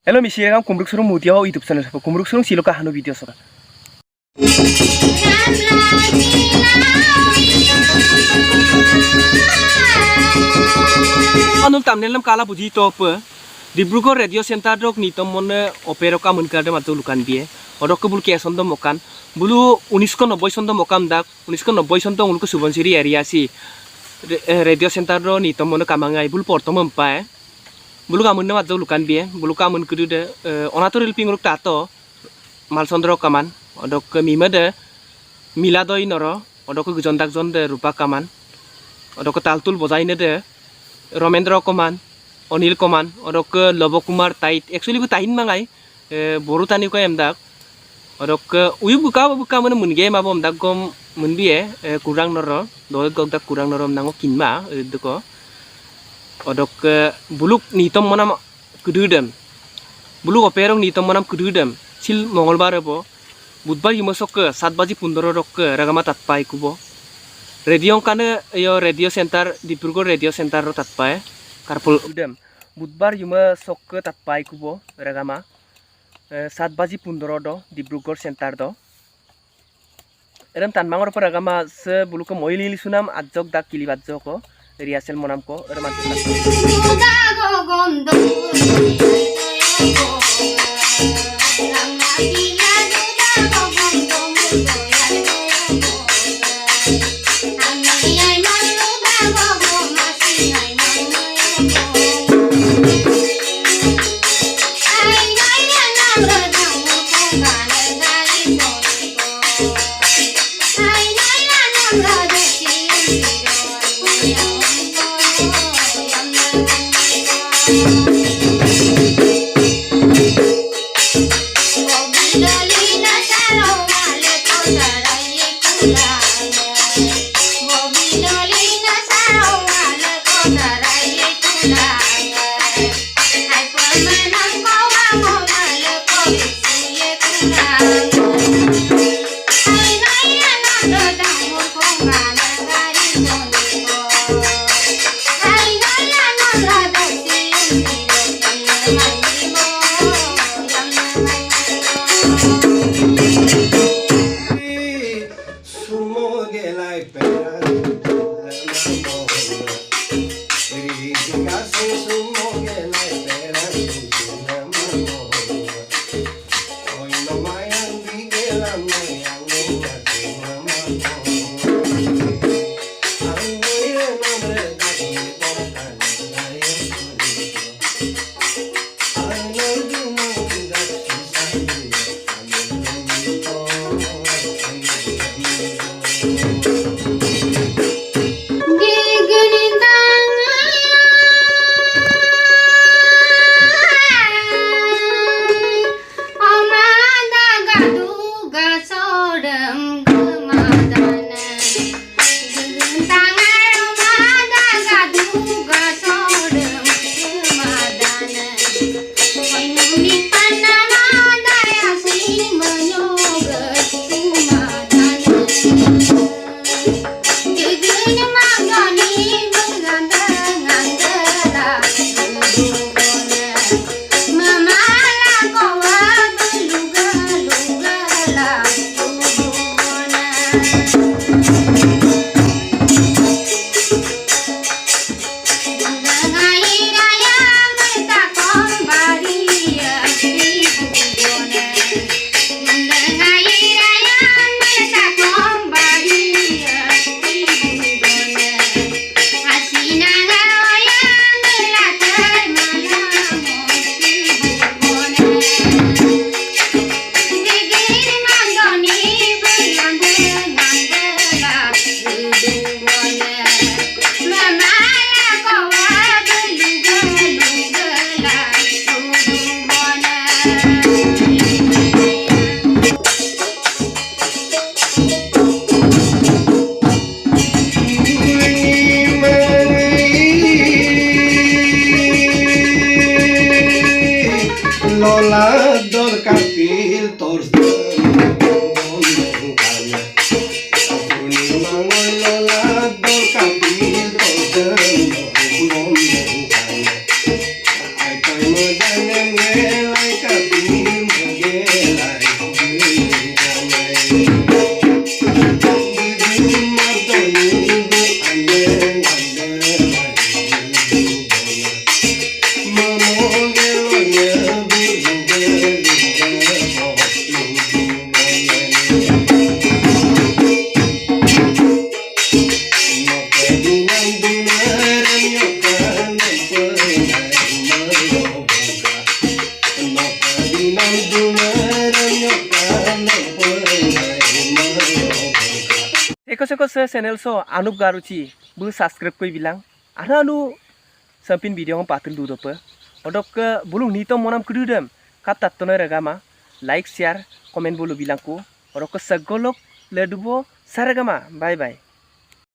Hello misi rekam kumruk surung mutia YouTube channel sapa kumruk surung siloka hanu video sapa. Anum thumbnail kala buji top Dibrugo radio center dok ni tomone opero ka munkade matu lukan bie odok kebul ke sondo mokan bulu 1990 sondo mokam dak 1990 sondo ulku Subansiri area si radio center ro ni tomone kamangai bulu portom empai bulu kamun matu lukan bie bulu kamun kudu de onatoril pingruk tato malsondro kaman odok ke mimade miladoi noro odok ke jondak jonde rupa kaman odok ke taltul bojaine de Romendro kaman Onil Koman, odok ke Lobokumar Tait, actually bu Tain mangai, boru tani ko emdak, odok ke uyu buka mana munge ma bom dak gom munbie kurang noro, dolet gok dak kurang noro nango kinma, deko, odok ke buluk nitom manam kududem, buluk operong nitom manam kududem, sil Mongolbar bo, budbar yumasok ke 7 baji 15 rok ke ragama tatpai kubo, radio kane yo radio center di Purgo radio center ro tatpai. Karpul udem budbar yuma sok ke tatpai kubo ragama 7 baji 15 do di Brugor center do eram tanmangor por ragama se bulu ko moili sunam ajok dak kilibat joko riasel monam ko eram Ay, seko se channel so anup garuci bulu subscribe koi bilang ana anu sampin video ng patul du dope odok ke bulu nito monam kududem katat tono regama like share comment bulu bilangku odok ke segolok ledubo saragama bye bye.